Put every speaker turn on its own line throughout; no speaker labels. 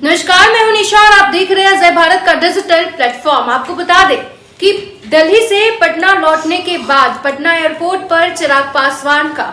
नमस्कार, मैं हूं निशा और आप देख रहे हैं जय भारत का डिजिटल प्लेटफॉर्म। आपको बता दें कि दिल्ली से पटना लौटने के बाद पटना एयरपोर्ट पर चिराग पासवान का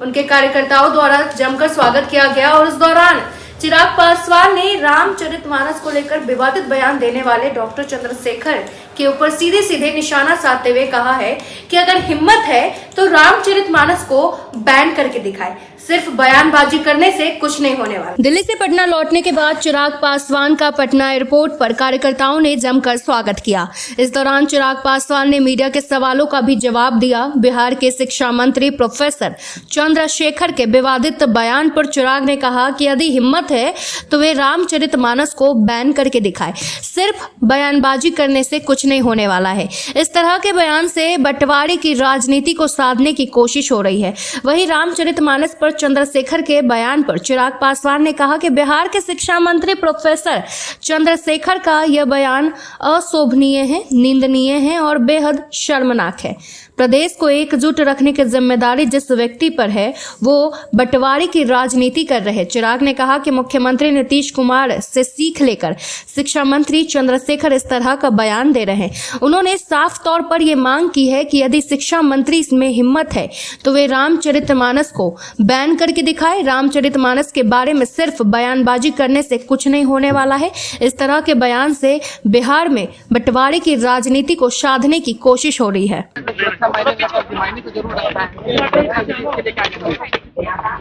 उनके कार्यकर्ताओं द्वारा जमकर स्वागत किया गया और उस दौरान चिराग पासवान ने रामचरितमानस को लेकर विवादित बयान देने वाले डॉक्टर चंद्रशेखर के ऊपर सीधे सीधे निशाना साधते हुए कहा है कि अगर हिम्मत है तो रामचरितमानस को बैन करके दिखाए, सिर्फ बयानबाजी करने से कुछ नहीं होने वाला। दिल्ली से पटना लौटने के बाद चिराग पासवान का पटना एयरपोर्ट पर कार्यकर्ताओं ने जमकर स्वागत किया। इस दौरान चिराग पासवान ने मीडिया के सवालों का भी जवाब दिया। बिहार के शिक्षा मंत्री प्रोफेसर चंद्रशेखर के विवादित बयान पर चिराग ने कहा कि यदि हिम्मत है तो वे रामचरितमानस को बैन करके दिखाए, सिर्फ बयानबाजी करने से कुछ नहीं होने वाला है। इस तरह के बयान से बंटवारे की राजनीति को साधने की कोशिश हो रही है। वहीं रामचरितमानस पर चंद्रशेखर के बयान पर चिराग पासवान ने कहा कि बिहार के शिक्षा मंत्री प्रोफेसर चंद्रशेखर का यह बयान अशोभनीय है, निंदनीय है और बेहद शर्मनाक है। प्रदेश को एकजुट रखने की जिम्मेदारी जिस व्यक्ति पर है वो बंटवारे की राजनीति कर रहे। चिराग ने कहा कि मुख्यमंत्री नीतीश कुमार से सीख लेकर शिक्षा मंत्री चंद्रशेखर इस तरह का बयान दे रहे हैं। उन्होंने साफ तौर पर ये मांग की है कि यदि शिक्षा मंत्री इसमें हिम्मत है तो वे रामचरितमानस को बैन करके दिखाए। रामचरितमानस के बारे में सिर्फ बयानबाजी करने से कुछ नहीं होने वाला है। इस तरह के बयान से बिहार में बंटवारे की राजनीति को साधने की कोशिश हो रही है।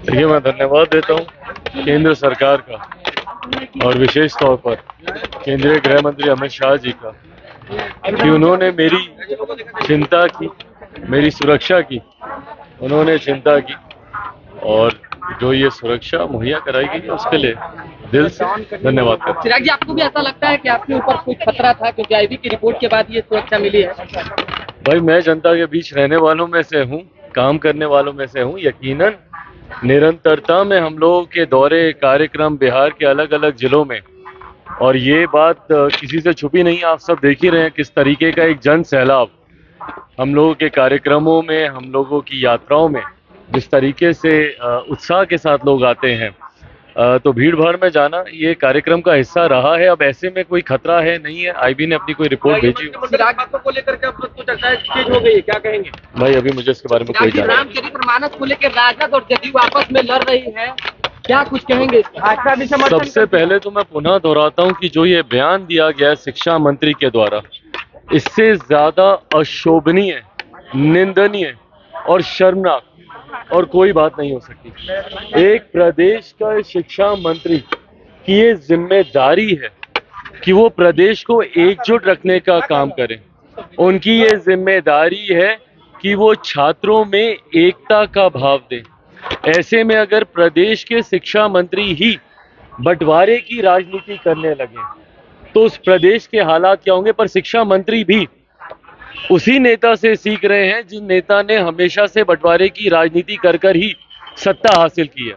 देखिए, मैं धन्यवाद देता हूँ केंद्र सरकार का और विशेष तौर पर केंद्रीय गृह मंत्री अमित शाह जी का कि उन्होंने मेरी चिंता की, मेरी सुरक्षा की, उन्होंने चिंता की और जो ये सुरक्षा मुहैया कराई गई है उसके लिए दिल से धन्यवाद करता हूं।
चिराग जी, आपको भी ऐसा लगता है कि आपके ऊपर कुछ खतरा था क्योंकि आईबी की रिपोर्ट के बाद ये सुरक्षा मिली है?
भाई, मैं जनता के बीच रहने वालों में से हूँ, काम करने वालों में से हूँ। यकीनन निरंतरता में हम लोगों के दौरे कार्यक्रम बिहार के अलग अलग जिलों में, और ये बात किसी से छुपी नहीं, आप सब देख ही रहे हैं किस तरीके का एक जन सैलाब हम लोगों के कार्यक्रमों में, हम लोगों की यात्राओं में जिस तरीके से उत्साह के साथ लोग आते हैं, तो भीड़ भाड़ में जाना ये कार्यक्रम का हिस्सा रहा है। अब ऐसे में कोई खतरा है नहीं है। आईबी ने अपनी कोई रिपोर्ट भेजी
को लेकर के कुछ चीज हो गई है, क्या कहेंगे?
भाई, अभी मुझे इसके बारे में कोई जानकारी।
रामचरितमानस को लेकर राजद और जदयू आपस में लड़ रही है, क्या कुछ कहेंगे?
सबसे पहले तो मैं पुनः दोहराता हूँ कि जो ये बयान दिया गया शिक्षा मंत्री के द्वारा, इससे ज्यादा अशोभनीय, निंदनीय और शर्मनाक और कोई बात नहीं हो सकती। एक प्रदेश का शिक्षा मंत्री की ये जिम्मेदारी है कि वो प्रदेश को एकजुट रखने का काम करें। उनकी ये जिम्मेदारी है कि वो छात्रों में एकता का भाव दें। ऐसे में अगर प्रदेश के शिक्षा मंत्री ही बंटवारे की राजनीति करने लगे तो उस प्रदेश के हालात क्या होंगे। पर शिक्षा मंत्री भी उसी नेता से सीख रहे हैं जिन नेता ने हमेशा से बंटवारे की राजनीति कर कर ही सत्ता हासिल की है।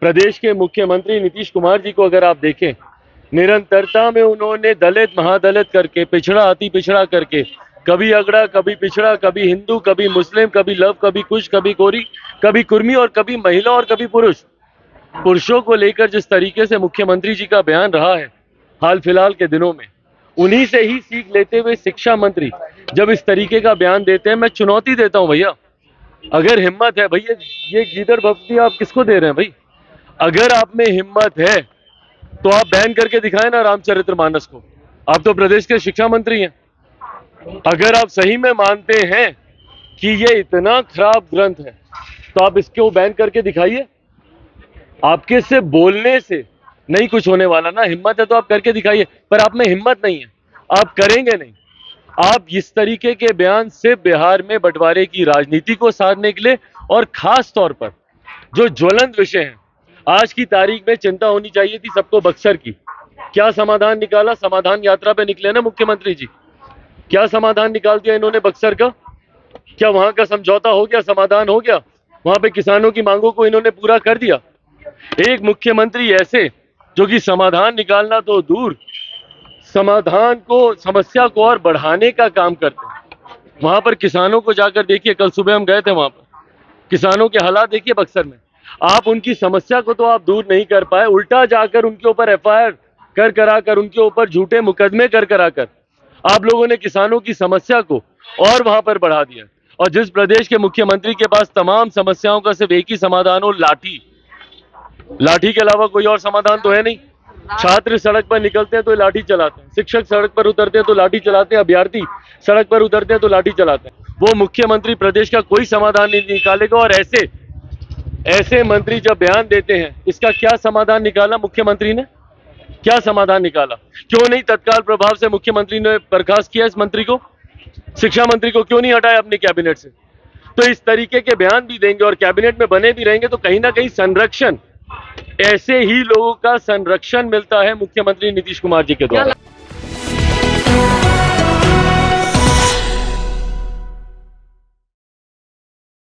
प्रदेश के मुख्यमंत्री नीतीश कुमार जी को अगर आप देखें, निरंतरता में उन्होंने दलित महादलित करके, पिछड़ा अति पिछड़ा करके, कभी अगड़ा, कभी पिछड़ा, कभी हिंदू, कभी मुस्लिम, कभी लव, कभी कुश, कभी कोरी, कभी कुर्मी और कभी महिला और कभी पुरुष, पुरुषों को लेकर जिस तरीके से मुख्यमंत्री जी का बयान रहा है हाल फिलहाल के दिनों में, उन्हीं से ही सीख लेते हुए शिक्षा मंत्री जब इस तरीके का बयान देते हैं, मैं चुनौती देता हूं भैया, अगर हिम्मत है भैया, ये गीदड़ भक्ति आप किसको दे रहे हैं भाई? अगर आप में हिम्मत है तो आप बैन करके दिखाएं ना रामचरितमानस को। आप तो प्रदेश के शिक्षा मंत्री हैं। अगर आप सही में मानते हैं कि ये इतना खराब ग्रंथ है तो आप इसको बैन करके दिखाइए। आपके से बोलने से नहीं कुछ होने वाला ना। हिम्मत है तो आप करके दिखाइए, पर आप में हिम्मत नहीं है, आप करेंगे नहीं। आप इस तरीके के बयान से बिहार में बंटवारे की राजनीति को साधने के लिए, और खास तौर पर जो ज्वलंत विषय है, आज की तारीख में चिंता होनी चाहिए थी सबको बक्सर की। क्या समाधान निकाला? समाधान यात्रा पे निकले ना मुख्यमंत्री जी, क्या समाधान निकाल दिया इन्होंने बक्सर का? क्या वहां का समझौता हो गया, समाधान हो गया? वहां पे किसानों की मांगों को इन्होंने पूरा कर दिया। एक मुख्यमंत्री ऐसे जो कि समाधान निकालना तो दूर, समाधान को, समस्या को और बढ़ाने का काम करते हैं। वहां पर किसानों को जाकर देखिए, कल सुबह हम गए थे वहां पर, किसानों के हालात देखिए बक्सर में। आप उनकी समस्या को तो आप दूर नहीं कर पाए, उल्टा जाकर उनके ऊपर एफआईआर कर कराकर उनके ऊपर झूठे मुकदमे कर कराकर आप लोगों ने किसानों की समस्या को और वहां पर बढ़ा दिया। और जिस प्रदेश के मुख्यमंत्री के पास तमाम समस्याओं का सिर्फ एक ही समाधान हो, लाठी, लाठी के अलावा कोई और समाधान तो है नहीं। छात्र सड़क पर निकलते हैं तो लाठी चलाते हैं, शिक्षक सड़क पर उतरते हैं तो लाठी चलाते हैं, अभ्यर्थी सड़क पर उतरते हैं तो लाठी चलाते हैं। वो मुख्यमंत्री प्रदेश का कोई समाधान नहीं निकालेगा। और ऐसे मंत्री जब बयान देते हैं, इसका क्या समाधान निकाला मुख्यमंत्री ने? क्या समाधान निकाला? क्यों नहीं तत्काल प्रभाव से मुख्यमंत्री ने बर्खास्त किया इस मंत्री को? शिक्षा मंत्री को क्यों नहीं हटाया अपने कैबिनेट से? तो इस तरीके के बयान भी देंगे और कैबिनेट में बने भी रहेंगे तो कहीं ना कहीं संरक्षण, ऐसे ही लोगों का संरक्षण मिलता है मुख्यमंत्री नीतीश कुमार जी के द्वारा।